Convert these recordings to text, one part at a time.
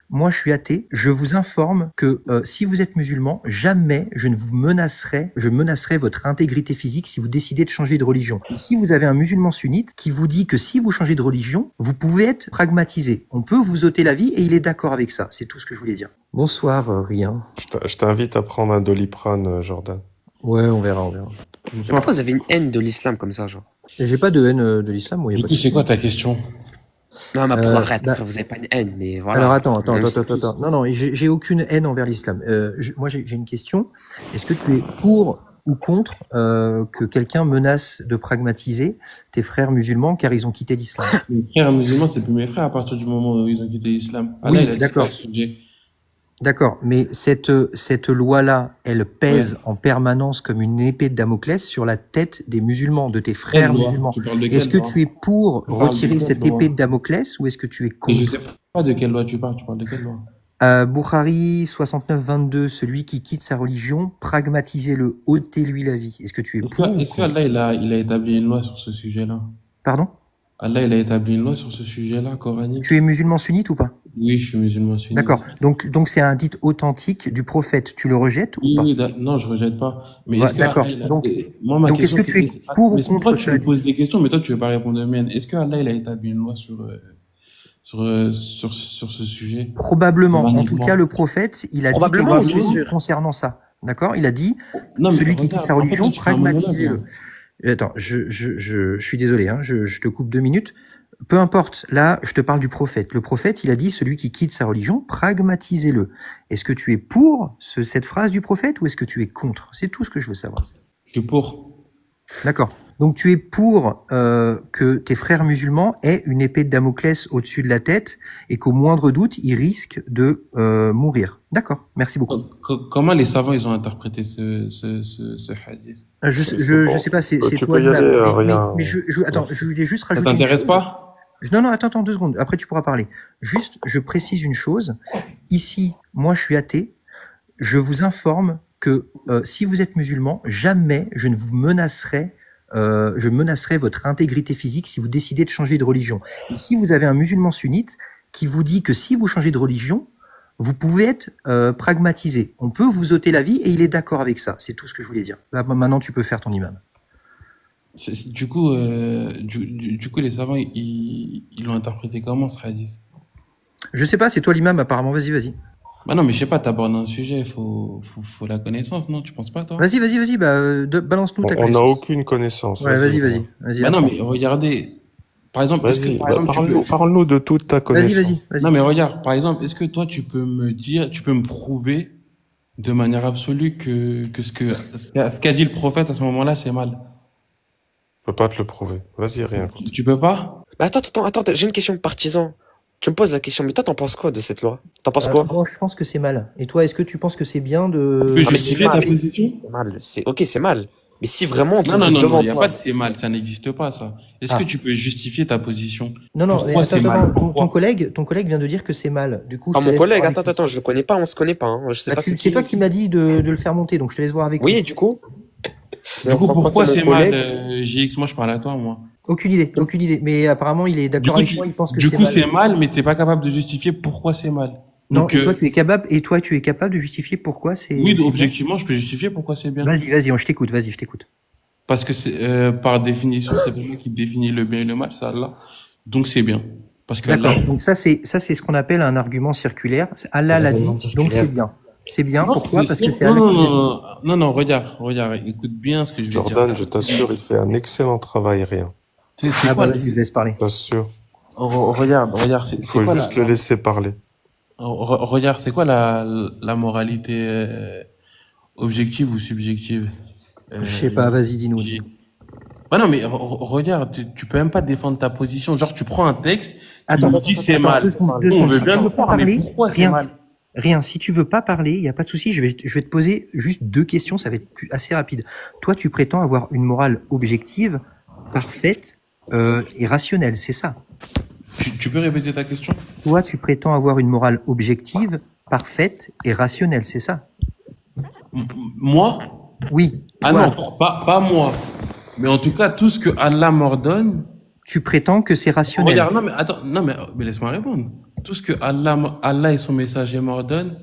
moi je suis athée, je vous informe que si vous êtes musulman, jamais je ne vous menacerai, je menacerai votre intégrité physique si vous décidez de changer de religion. Ici, vous avez un musulman sunnite qui vous dit que si vous changez de religion, vous pouvez être pragmatisé. On peut vous ôter la vie et il est d'accord avec ça. C'est tout ce que je voulais dire. Bonsoir, Rien. Je t'invite à prendre un Doliprane, Jordan. Ouais, on verra, on verra. Pourquoi vous avez une haine de l'islam comme ça, genre? J'ai pas de haine de l'islam. Du coup, c'est quoi ta question? Non, mais arrête, après, vous avez pas une haine, mais voilà. Alors attends. Non, j'ai aucune haine envers l'islam. Moi, j'ai une question. Est-ce que tu es pour ou contre que quelqu'un menace de pragmatiser tes frères musulmans car ils ont quitté l'islam? Mes frères musulmans, c'est plus mes frères à partir du moment où ils ont quitté l'islam. Oui, d'accord. D'accord, mais cette loi-là, elle pèse en permanence comme une épée de Damoclès sur la tête des musulmans, de tes frères musulmans. Est-ce que tu es pour retirer cette épée de Damoclès ou est-ce que tu es contre? Je sais pas de quelle loi tu parles de quelle loi? Bukhari 69-22, celui qui quitte sa religion, pragmatisez-le, ôtez-lui la vie. Est-ce que tu es pour? Est-ce qu'Allah, il a établi une loi sur ce sujet-là? Pardon? Allah, il a établi une loi sur ce sujet-là, coranique. Tu es musulman sunnite ou pas? Oui, je suis musulman sunnite. D'accord. Donc c'est un dit authentique du prophète. Tu le rejettes ou pas? Oui, non, je rejette pas. Mais est-ce que d'accord. Donc est-ce que tu es pour ou contre? Toi, tu me poses des questions, mais toi, tu veux pas répondre aux miennes. Est-ce que Allah, il a établi une loi sur ce sujet? Probablement. En tout cas, le prophète, il a dit quelque chose concernant ça. D'accord? Il a dit, celui qui quitte sa religion, pragmatisez-le. Attends, je suis désolé, hein, je te coupe 2 minutes. Peu importe, là, je te parle du prophète. Le prophète, il a dit, celui qui quitte sa religion, pragmatisez-le. Est-ce que tu es pour cette phrase du prophète ou est-ce que tu es contre? C'est tout ce que je veux savoir. Je suis pour. D'accord. Donc tu es pour que tes frères musulmans aient une épée de Damoclès au-dessus de la tête et qu'au moindre doute, ils risquent de mourir. D'accord. Merci beaucoup. Comment les savants ils ont interprété ce hadith? Je sais pas. C'est toi. Mais attends, je voulais juste rajouter. Ça t'intéresse pas? Non, attends 2 secondes. Après, tu pourras parler. Juste, je précise une chose. Ici, moi, je suis athée. Je vous informe que si vous êtes musulman, jamais je ne vous menacerai. Je menacerai votre intégrité physique si vous décidez de changer de religion. Ici, vous avez un musulman sunnite qui vous dit que si vous changez de religion, vous pouvez être pragmatisé. On peut vous ôter la vie et il est d'accord avec ça. C'est tout ce que je voulais dire. Là, maintenant, tu peux faire ton imam. Du coup, les savants, ils l'ont interprété comment ce hadith? Je sais pas, c'est toi l'imam apparemment. Vas-y. Bah non, mais je sais pas, t'abordes un sujet, faut la connaissance, non? Tu penses pas, toi? Vas-y, balance-nous ta connaissance. On n'a aucune connaissance. Ouais, vas-y. Bah non, mais regardez, par exemple, parle-nous de toute ta connaissance. Vas-y. Non, mais regarde, par exemple, est-ce que toi, tu peux me prouver de manière absolue que ce qu'a dit le prophète à ce moment-là, c'est mal? Je peux pas te le prouver. Vas-y, rien. Tu peux pas? Bah attends, j'ai une question partisan. Tu me poses la question, mais toi, t'en penses quoi de cette loi? T'en penses quoi? Moi, je pense que c'est mal. Et toi, est-ce que tu penses que c'est bien de... Tu peux justifier ta position? C'est mal. Mais si vraiment on non, il n'y a pas de c'est mal, ça n'existe pas, ça. Est-ce que tu peux justifier ta position? Non, pourquoi c'est mal? Ton collègue vient de dire que c'est mal. Du coup, mon collègue, attends, je le connais pas, on se connaît pas. Hein. Je sais pas c'est toi qui m'as dit de le faire monter, donc je te laisse voir avec lui. Oui, du coup. Pourquoi c'est mal, JX? Moi, je parle à toi, moi. Aucune idée. Mais apparemment, il est d'accord avec moi, il pense que c'est mal. Du coup, c'est mal, mais t'es pas capable de justifier pourquoi c'est mal. Non, et toi, tu es capable de justifier pourquoi c'est... Oui, objectivement, je peux justifier pourquoi c'est bien. Vas-y, je t'écoute. Parce que c'est, par définition, c'est pas moi qui définit le bien et le mal, c'est Allah. Donc c'est bien. Parce que d'accord. Donc ça, c'est ce qu'on appelle un argument circulaire. Allah l'a dit, donc c'est bien. C'est bien, pourquoi? Parce que c'est Allah qui l'a dit. Non, regarde, écoute bien ce que je vais dire. Jordan, je t'assure, il fait un excellent travail, Rien. Vas-y, je laisse parler. Je t'assure. Regarde, c'est quoi faut juste le laisser parler. Regarde, c'est quoi la moralité objective ou subjective? Je sais pas, vas-y, dis-nous. Ah non, mais regarde, tu peux même pas défendre ta position. Genre, tu prends un texte, tu me dis c'est mal. On veut bien le faire, mais pourquoi c'est mal? Rien, si tu veux pas parler, il y a pas de souci, je vais te poser juste 2 questions, ça va être assez rapide. Toi, tu prétends avoir une morale objective, parfaite et rationnelle, c'est ça? Tu peux répéter ta question? Toi, tu prétends avoir une morale objective, parfaite et rationnelle, c'est ça? Moi? Oui. Ah non, pas moi. Mais en tout cas, tout ce que Allah m'ordonne... Tu prétends que c'est rationnel. Regarde, mais laisse-moi répondre. tout ce que Allah et son messager m'ordonnent,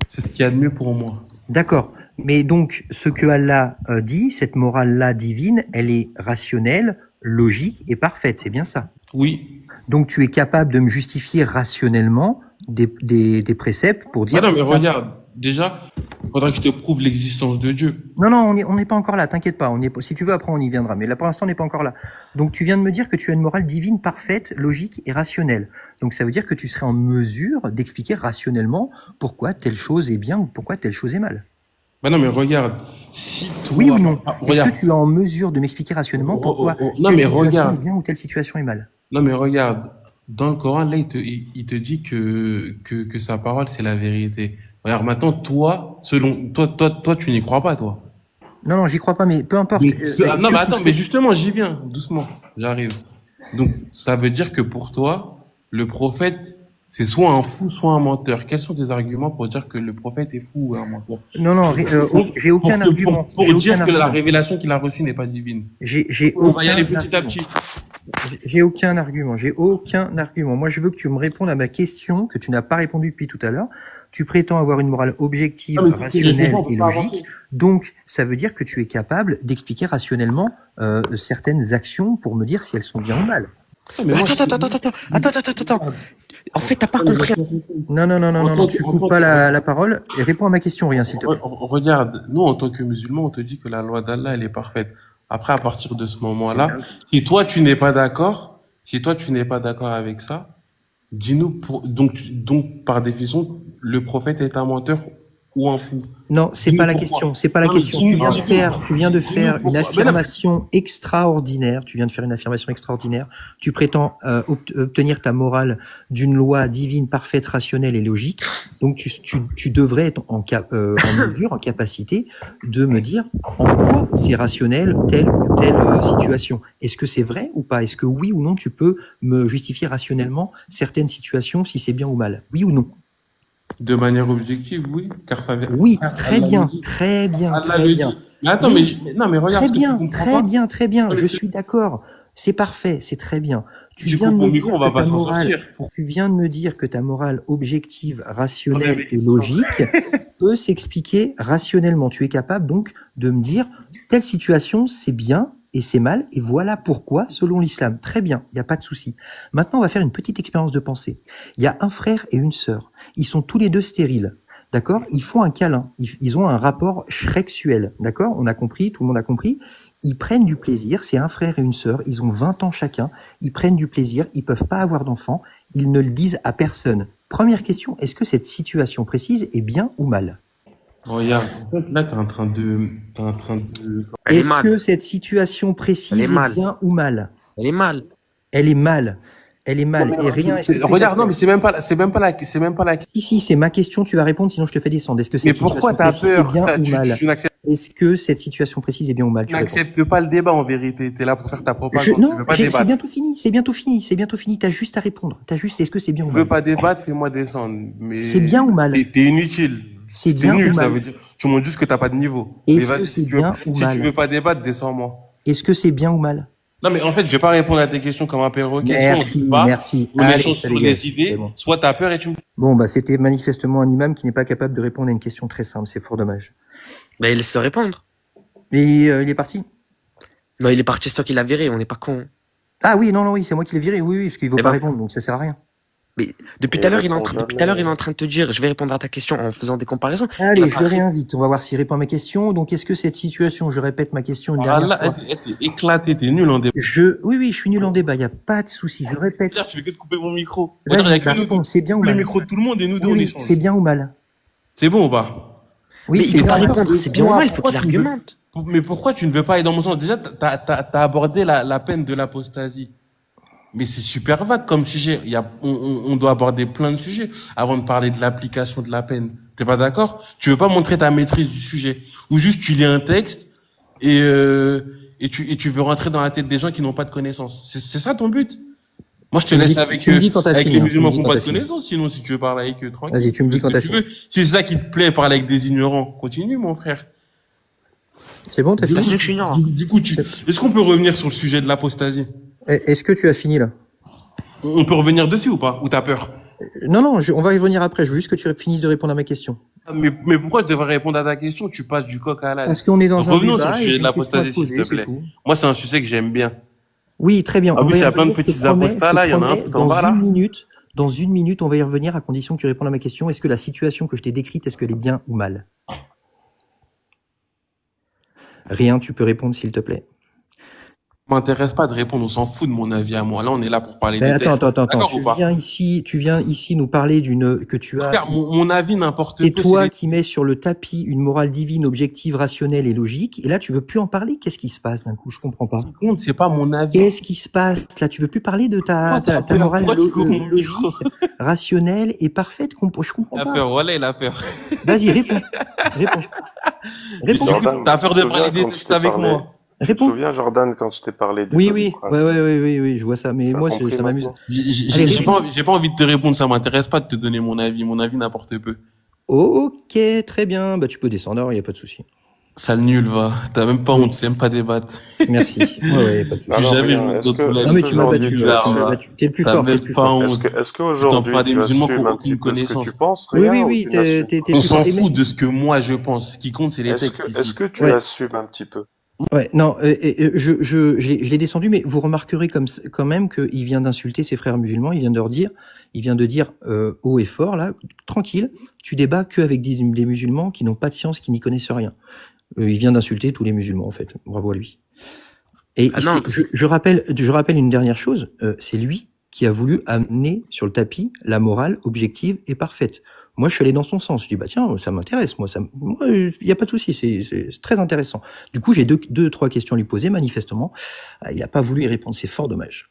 c'est ce qu'il y a de mieux pour moi. D'accord. Mais donc, ce que Allah dit, cette morale-là divine, elle est rationnelle, logique et parfaite. C'est bien ça? Oui. Donc, tu es capable de me justifier rationnellement des préceptes pour dire... Ah non, mais regarde, déjà, il faudra que je te prouve l'existence de Dieu. Non, on n'est pas encore là, t'inquiète pas. Si tu veux, après, on y viendra. Mais là, pour l'instant, on n'est pas encore là. Donc, tu viens de me dire que tu as une morale divine parfaite, logique et rationnelle. Donc, ça veut dire que tu serais en mesure d'expliquer rationnellement pourquoi telle chose est bien ou pourquoi telle chose est mal. Bah non, mais regarde, si toi... Oui ou non? Est-ce que tu es en mesure de m'expliquer rationnellement pourquoi non, telle mais situation regarde. est bien ou telle situation est mal? Non, mais regarde, dans le Coran, là, il te dit que sa parole, c'est la vérité. Regarde, maintenant, toi, toi, tu n'y crois pas, toi. Non, j'y crois pas, mais peu importe. Donc, non, mais attends, mais justement, j'y viens, doucement, j'arrive. Donc, ça veut dire que pour toi, le prophète, c'est soit un fou, soit un menteur. Quels sont tes arguments pour dire que le prophète est fou ou un menteur? Non, j'ai aucun argument. Pour dire que la révélation qu'il a reçue n'est pas divine. On va y aller petit à petit. J'ai aucun argument. Moi, je veux que tu me répondes à ma question que tu n'as pas répondu depuis tout à l'heure. Tu prétends avoir une morale objective, rationnelle et logique. Donc, ça veut dire que tu es capable d'expliquer rationnellement certaines actions pour me dire si elles sont bien ou mal. Attends. En fait, t'as pas compris. Non, tu coupes pas la parole et réponds à ma question, rien, s'il te plaît. Regarde, nous, en tant que musulmans, on te dit que la loi d'Allah, elle est parfaite. Après, à partir de ce moment-là, si toi, tu n'es pas d'accord avec ça, dis-nous, donc, par définition, le prophète est un menteur ou un fou. Non, c'est pas la question. Tu viens de faire une affirmation extraordinaire. Tu prétends obtenir ta morale d'une loi divine, parfaite, rationnelle et logique. Donc, tu devrais être en mesure, en capacité de me dire en quoi c'est rationnel telle ou telle situation. Est-ce que c'est vrai ou pas? Est-ce que oui ou non, tu peux me justifier rationnellement certaines situations si c'est bien ou mal? Oui ou non? De manière objective, oui, car ça vient. Oui, très bien. Mais attends, oui. mais regarde. Très bien. Je suis d'accord. C'est parfait, c'est très bien. Tu viens de me dire que ta morale objective, rationnelle et logique peut s'expliquer rationnellement. Tu es capable donc de me dire telle situation, c'est bien et c'est mal, et voilà pourquoi, selon l'islam. Très bien, il n'y a pas de souci. Maintenant, on va faire une petite expérience de pensée. Il y a un frère et une sœur. Ils sont tous les deux stériles. D'accord? Ils font un câlin. Ils ont un rapport sexuel. D'accord? On a compris, tout le monde a compris. Ils prennent du plaisir. C'est un frère et une sœur. Ils ont 20 ans chacun. Ils prennent du plaisir. Ils peuvent pas avoir d'enfants. Ils ne le disent à personne. Première question, est-ce que cette situation précise est bien ou mal? Regarde, là, t'es en train de... Est-ce que cette situation précise est bien ou mal? Elle est mal. Elle est mal. Et rien. Regarde, non, mais c'est même pas la. Si, c'est ma question, tu vas répondre, sinon je te fais descendre. Est-ce que cette situation précise est bien ou mal? Est-ce que cette situation précise est bien ou mal? Tu n'acceptes pas le débat, en vérité. T'es là pour faire ta propagande. Non, c'est bientôt fini. T'as juste à répondre. Est-ce que c'est bien ou mal? Tu veux pas débattre, fais-moi descendre. Mais c'est bien ou mal? T'es inutile. C'est bien nul, ou mal? Ça veut dire. Tu montres juste que t'as pas de niveau. Est-ce que c'est bien ou mal? Si tu veux pas débattre, descends-moi. Est-ce que c'est bien ou mal? Non, mais en fait, je vais pas répondre à tes questions comme un perroquet. Merci. On échange sur des idées. Bon. Soit t'as peur et tu me... Bon, c'était manifestement un imam qui n'est pas capable de répondre à une question très simple. C'est fort dommage. Mais il laisse te répondre. Et il est parti? Non, il est parti, c'est toi qui l'as viré, on n'est pas con. Ah oui, oui, c'est moi qui l'ai viré, oui, parce qu'il veut pas répondre, donc ça sert à rien. Mais depuis tout à l'heure, il est en train de te dire, je vais répondre à ta question en faisant des comparaisons. Allez, je le réinvite. On va voir s'il répond à ma question. Donc, est-ce que cette situation, je répète ma question une dernière fois. T'es éclaté, t'es nul en débat. Oui, je suis nul en débat. Il y a pas de souci. Je répète. Tu veux que te couper mon micro. Vas-y, c'est bien ou mal? Le micro de tout le monde et nous deux on échange. C'est bien ou mal? C'est bon ou pas? Oui, il peut pas répondre. C'est bien ou mal? Il faut qu'il argumente. Mais pourquoi tu ne veux pas aller dans mon sens? Déjà, t'as abordé la peine de l'apostasie. Mais c'est super vague comme sujet. On doit aborder plein de sujets avant de parler de l'application de la peine. T'es pas d'accord? Tu veux pas montrer ta maîtrise du sujet? Ou juste tu lis un texte et tu veux rentrer dans la tête des gens qui n'ont pas de connaissances. C'est ça ton but? Moi, je te laisse avec les musulmans qui n'ont pas de connaissances. Sinon, si tu veux parler avec eux, tranquille. Vas-y, tu me dis quand t'as fini. Si c'est ça qui te plaît, parler avec des ignorants, continue, mon frère. C'est bon, t'as fini? Du coup, est-ce qu'on peut revenir sur le sujet de l'apostasie? Est-ce que tu as fini là? On peut revenir dessus ou pas? Ou t'as peur? Non, non, on va y revenir après. Je veux juste que tu finisses de répondre à ma question. Mais pourquoi je devrais répondre à ta question? Tu passes du coq à l'âne. Parce qu'on est dans un Revenons sur débat le et sujet j'ai de une question à l'apostasie, te s'il te poser, c'est plaît. tout. Moi, c'est un sujet que j'aime bien. Oui, très bien. Ah On oui, va y il y a plein de revenir, je te petits promets, apostats là, il y en a un promets, tout en bas là. Dans une minute, on va y revenir à condition que tu répondes à ma question. Est-ce que la situation que je t'ai décrite, est-ce qu'elle est bien ou mal? Rien, tu peux répondre s'il te plaît. M'intéresse pas de répondre, on s'en fout de mon avis à moi. Là, on est là pour parler des Attends, textes. D'accord ou pas? Tu viens ici nous parler que tu as. Frère, mon avis n'importe peu. C'est toi qui mets sur le tapis une morale divine, objective, rationnelle et logique. Et là, tu veux plus en parler. Qu'est-ce qui se passe d'un coup? Je comprends pas. Ce qui compte, c'est pas mon avis. Qu'est-ce qui se passe là? Tu veux plus parler de ta morale logique, rationnelle et parfaite? Je comprends Il a pas. peur, voilà, il a peur. Vas-y, réponds. Réponds. Jordan, T'as peur de tu te parler des souviens textes quand je t'ai avec parlé- moi. Tu te Réponds. souviens, Jordan, quand je t'ai parlé du Oui, Code oui, du Prince oui, je vois ça. Mais T'as moi, compris ça m'amuse. maintenant J'ai pas envie de te répondre, ça m'intéresse pas de te donner mon avis. Mon avis n'importe peu. Ok, très bien. Bah, tu peux descendre, il n'y a pas de souci. Sale nul, va. T'as même pas honte, c'est même pas débattre. Merci. Ouais, pas de souci. Alors, jamais regarde, je me est-ce donne que- tout la Non, mais tu m'as aujourd'hui, battu. tu Tu assumes- m'as battu. T'es le plus T'as fort. T'es même le plus pas fort. honte. Est-ce qu'aujourd'hui, feras des tu musulmans qui assumes ont un aucune petit peu ce que connaissance. tu penses, Oui, rien, ou oui, tu t'es n'assumes t'es pas On plus s'en fort. Et fout même- de ce que moi je pense. Ce qui compte, c'est les textes Est-ce ici. que tu Ouais. assumes un petit peu? Ouais, non, je l'ai descendu, mais vous remarquerez quand même qu'il vient d'insulter ses frères musulmans. Il vient de dire haut et fort là, tranquille. Tu débats qu'avec des musulmans qui n'ont pas de science, qui n'y connaissent rien. Il vient d'insulter tous les musulmans en fait. Bravo à lui. Et Ah non, je rappelle une dernière chose. C'est lui qui a voulu amener sur le tapis la morale objective et parfaite. Moi, je suis allé dans son sens. Je dis, bah tiens, ça m'intéresse. Moi, il n'y a pas de souci. C'est très intéressant. Du coup, j'ai deux, trois questions à lui poser. Manifestement, il n'a pas voulu y répondre. C'est fort dommage.